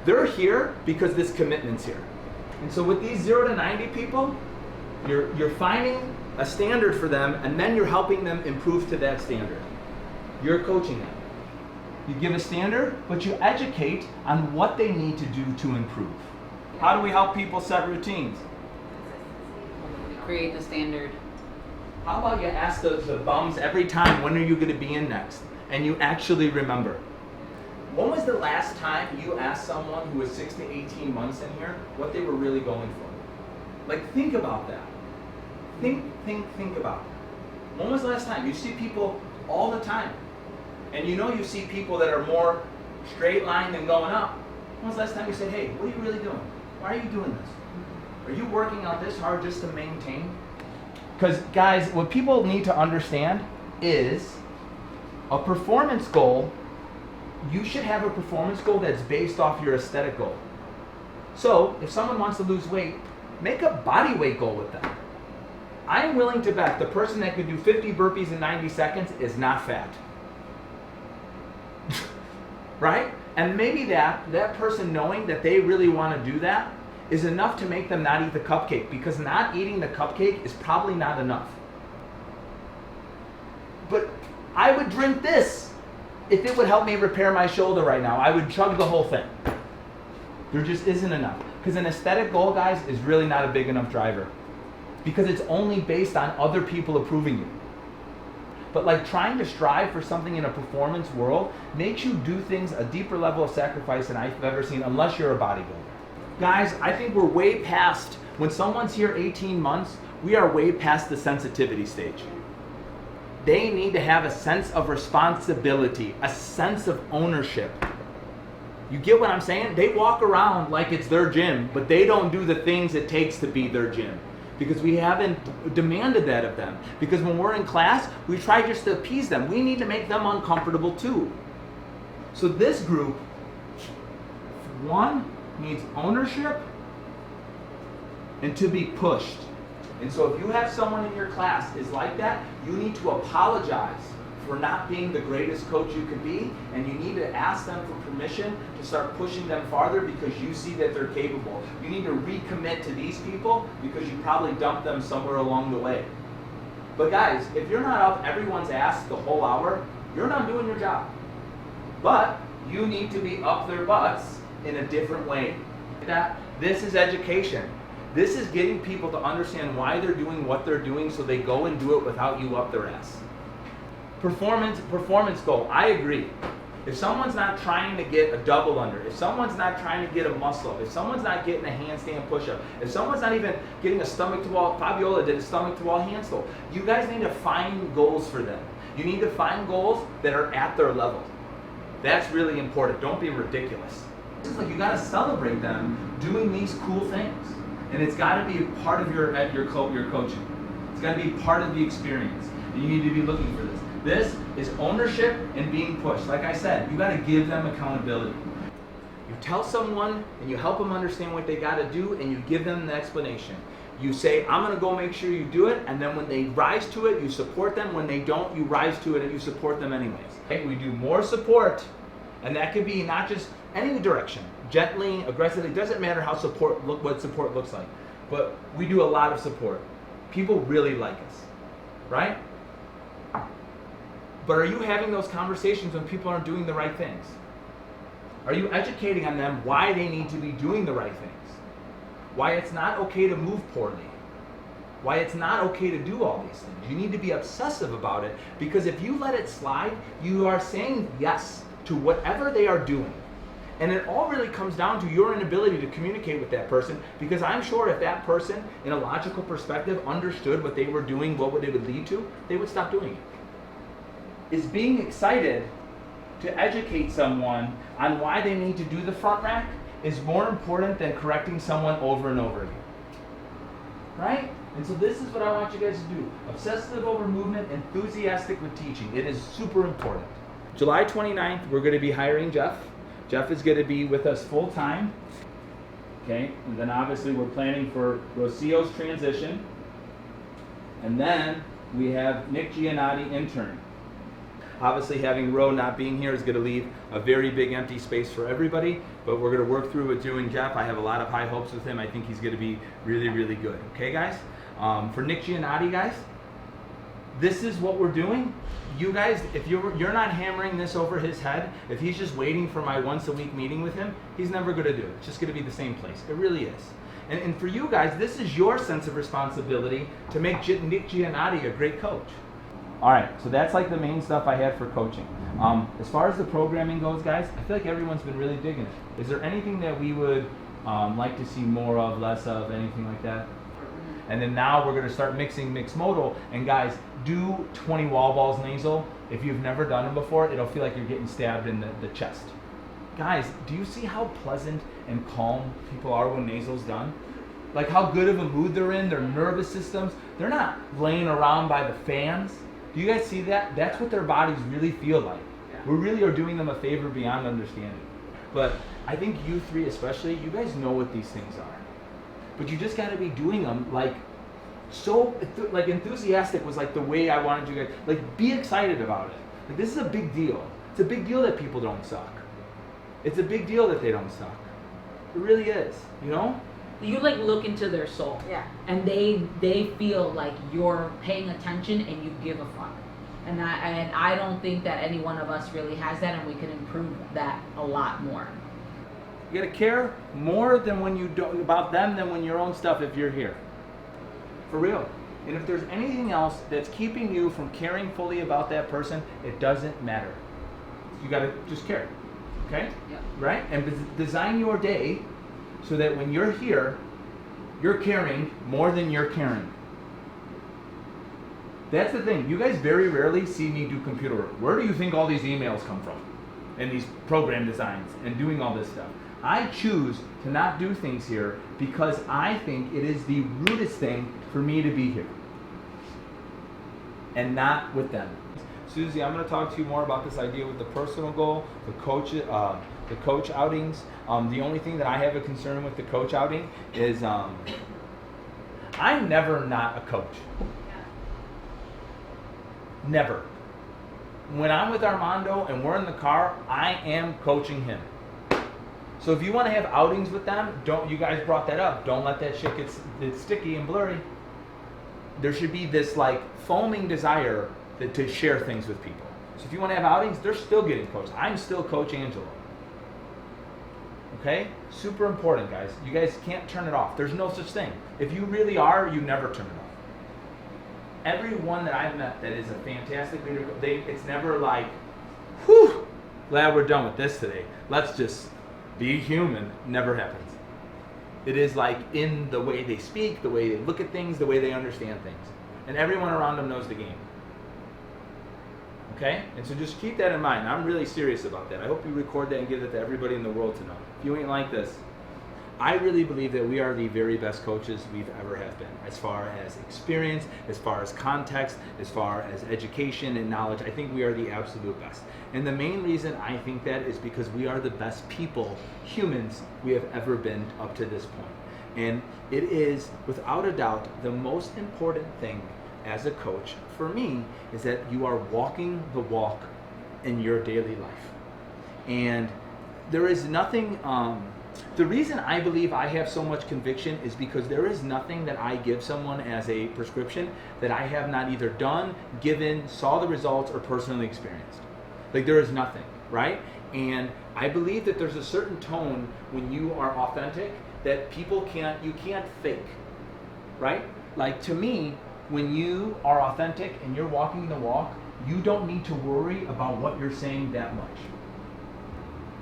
They're here because this commitment's here. And so with these 0 to 90 people, you're finding a standard for them, and then you're helping them improve to that standard. You're coaching them. You give a standard, but you educate on what they need to do to improve. How do we help people set routines? We create the standard. How about you ask the bums every time, when are you going to be in next? And you actually remember. When was the last time you asked someone who was 6 to 18 months in here what they were really going for? Like, think about that. Think about it. When was the last time? You see people all the time. And you see people that are more straight line than going up. When was the last time you said, hey, what are you really doing? Why are you doing this? Are you working out this hard just to maintain? Because guys, what people need to understand is a performance goal. You should have a performance goal that's based off your aesthetic goal. So if someone wants to lose weight, make a body weight goal with them. I'm willing to bet the person that can do 50 burpees in 90 seconds is not fat. Right? And maybe that person knowing that they really want to do that is enough to make them not eat the cupcake, because not eating the cupcake is probably not enough. But I would drink this if it would help me repair my shoulder right now. I would chug the whole thing. There just isn't enough. Because an aesthetic goal, guys, is really not a big enough driver. Because it's only based on other people approving you. But like trying to strive for something in a performance world makes you do things a deeper level of sacrifice than I've ever seen, unless you're a bodybuilder. Guys, I think we're way past, when someone's here 18 months, we are way past the sensitivity stage. They need to have a sense of responsibility, a sense of ownership. You get what I'm saying? They walk around like it's their gym, but they don't do the things it takes to be their gym. Because we haven't demanded that of them. Because when we're in class, we try just to appease them. We need to make them uncomfortable too. So this group, one, needs ownership and to be pushed. And so if you have someone in your class is like that, you need to apologize for not being the greatest coach you could be, and you need to ask them for permission to start pushing them farther because you see that they're capable. You need to recommit to these people because you probably dumped them somewhere along the way. But guys, if you're not up everyone's ass the whole hour, you're not doing your job. But you need to be up their butts in a different way. This is education. This is getting people to understand why they're doing what they're doing so they go and do it without you up their ass. Performance goal, I agree. If someone's not trying to get a double under, if someone's not trying to get a muscle up, if someone's not getting a handstand push-up, if someone's not even getting a stomach to wall, Fabiola did a stomach to wall handstand, you guys need to find goals for them. You need to find goals that are at their level. That's really important. Don't be ridiculous. It's like you gotta celebrate them doing these cool things. And it's gotta be part of your coaching. It's gotta be part of the experience. And you need to be looking for this. This is ownership and being pushed. Like I said, you gotta give them accountability. You tell someone and you help them understand what they gotta do, and you give them the explanation. You say, I'm gonna go make sure you do it, and then when they rise to it, you support them. When they don't, you rise to it and you support them anyways. Okay? We do more support, and that could be not just any direction, gently, aggressively, doesn't matter what support looks like. But we do a lot of support. People really like us, right? But are you having those conversations when people aren't doing the right things? Are you educating on them why they need to be doing the right things? Why it's not okay to move poorly? Why it's not okay to do all these things? You need to be obsessive about it, because if you let it slide, you are saying yes to whatever they are doing. And it all really comes down to your inability to communicate with that person, because I'm sure if that person, in a logical perspective, understood what they were doing, what it would lead to, they would stop doing it. Is being excited to educate someone on why they need to do the front rack is more important than correcting someone over and over again. Right? And so this is what I want you guys to do. Obsessive over movement, enthusiastic with teaching. It is super important. July 29th, we're going to be hiring Jeff. Jeff is going to be with us full time. Okay, and then obviously we're planning for Rocio's transition. And then we have Nick Giannotti intern. Obviously having Ro not being here is going to leave a very big empty space for everybody. but we're going to work through with doing Jeff. I have a lot of high hopes with him. I think he's going to be really, really good. Okay, guys? For Nick Giannotti, guys, this is what we're doing. You guys, if you're not hammering this over his head, if he's just waiting for my once a week meeting with him, he's never going to do it. It's just going to be the same place. It really is. And for you guys, this is your sense of responsibility to make Nick Giannotti a great coach. All right, so that's like the main stuff I had for coaching. As far as the programming goes, guys, I feel like everyone's been really digging it. Is there anything that we would like to see more of, less of, anything like that? And then now we're going to start mixing mixed modal. And guys, do 20 wall balls nasal. If you've never done them before, it'll feel like you're getting stabbed in the chest. Guys, do you see how pleasant and calm people are when nasal's done? Like how good of a mood they're in, their nervous systems. They're not laying around by the fans. Do you guys see that? That's what their bodies really feel like. We really are doing them a favor beyond understanding. But I think you three especially, you guys know what these things are. But you just got to be doing them like like enthusiastic was like the way I wanted you guys, like be excited about it. Like this is a big deal. It's a big deal that people don't suck. It's a big deal that they don't suck. It really is, you know? You like look into their soul. Yeah. And they feel like you're paying attention and you give a fuck. And I don't think that any one of us really has that, and we can improve that a lot more. You gotta care more than when you do about them than when your own stuff if you're here. For real. And if there's anything else that's keeping you from caring fully about that person, it doesn't matter. You gotta just care. Okay? Yep. Right? And design your day so that when you're here, you're caring more than you're caring. That's the thing. You guys very rarely see me do computer work. Where do you think all these emails come from? And these program designs and doing all this stuff. I choose to not do things here because I think it is the rudest thing for me to be here. And not with them. Susie, I'm going to talk to you more about this idea with the personal goal, the coach outings. The only thing that I have a concern with the coach outing is I'm never not a coach. Never. When I'm with Armando and we're in the car, I am coaching him. So if you want to have outings with them, you guys brought that up. Don't let that shit get sticky and blurry. There should be this like foaming desire to share things with people. So if you want to have outings, they're still getting coached. I'm still Coach Angelo. Okay? Super important, guys. You guys can't turn it off. There's no such thing. If you really are, you never turn it off. Everyone that I've met that is a fantastic leader, it's never like, whew, glad we're done with this today. Let's just be human. Never happens. It is like in the way they speak, the way they look at things, the way they understand things. And everyone around them knows the game. Okay? And so just keep that in mind. I'm really serious about that. I hope you record that and give it to everybody in the world to know. If you ain't like this, I really believe that we are the very best coaches we've ever have been. As far as experience, as far as context, as far as education and knowledge, I think we are the absolute best. And the main reason I think that is because we are the best people, humans, we have ever been up to this point. And it is, without a doubt, the most important thing as a coach for me is that you are walking the walk in your daily life. And there is nothing, the reason I believe I have so much conviction is because there is nothing that I give someone as a prescription that I have not either done, given, saw the results, or personally experienced. Like there is nothing, right? And I believe that there's a certain tone when you are authentic that you can't fake, right? Like to me, when you are authentic and you're walking the walk, you don't need to worry about what you're saying that much.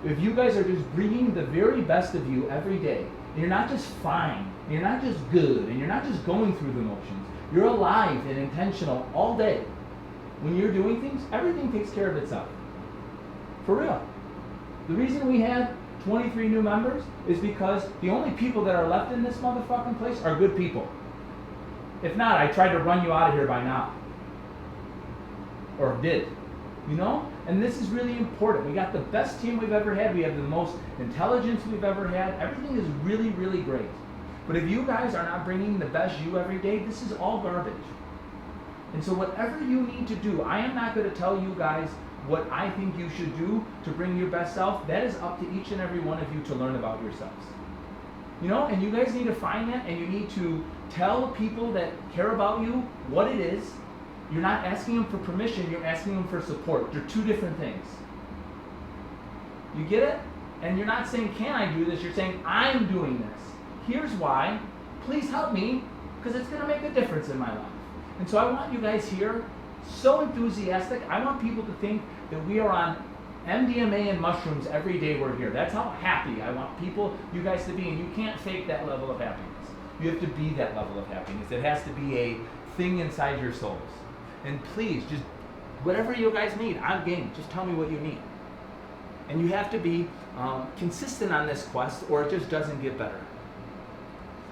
If you guys are just bringing the very best of you every day, and you're not just fine, and you're not just good, and you're not just going through the motions, you're alive and intentional all day. When you're doing things, everything takes care of itself. For real. The reason we had 23 new members is because the only people that are left in this motherfucking place are good people. If not, I tried to run you out of here by now. Or did. You know? And this is really important. We got the best team we've ever had. We have the most intelligence we've ever had. Everything is really, really great. But if you guys are not bringing the best you every day, this is all garbage. And so whatever you need to do, I am not going to tell you guys what I think you should do to bring your best self, that is up to each and every one of you to learn about yourselves. You know, and you guys need to find that, and you need to tell people that care about you what it is. You're not asking them for permission, you're asking them for support. They're two different things. You get it? And you're not saying, can I do this? You're saying, I'm doing this. Here's why. Please help me, because it's going to make a difference in my life. And so I want you guys here, so enthusiastic. I want people to think that we are on MDMA and mushrooms every day we're here. That's how happy I want people, you guys to be. And you can't fake that level of happiness. You have to be that level of happiness. It has to be a thing inside your souls. And please, just whatever you guys need, I'm game. Just tell me what you need. And you have to be consistent on this quest, or it just doesn't get better.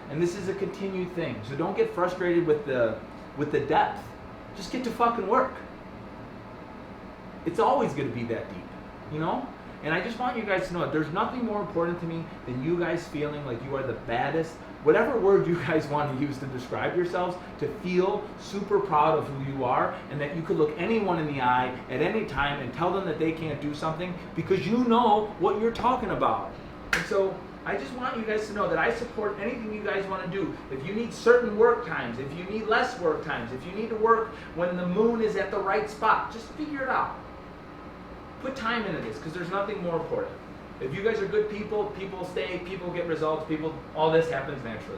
And this is a continued thing. So don't get frustrated with the depth. Just get to fucking work. It's always going to be that deep, you know? And I just want you guys to know, there's nothing more important to me than you guys feeling like you are the baddest, whatever word you guys want to use to describe yourselves, to feel super proud of who you are, and that you could look anyone in the eye at any time and tell them that they can't do something because you know what you're talking about. And so I just want you guys to know that I support anything you guys want to do. If you need certain work times, if you need less work times, if you need to work when the moon is at the right spot, just figure it out. Put time into this, because there's nothing more important. If you guys are good people, people stay, people get results, all this happens naturally.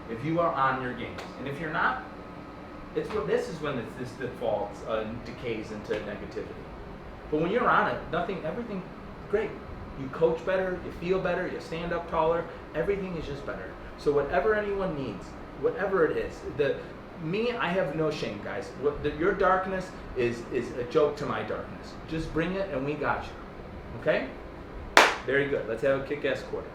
If you are on your games. And if you're not, this is when this defaults, decays into negativity. But when you're on it, everything, great. You coach better, you feel better, you stand up taller, everything is just better. So whatever anyone needs, whatever it is, I have no shame, guys. Your darkness is a joke to my darkness. Just bring it and we got you. Okay? Very good. Let's have a kick-ass quarter.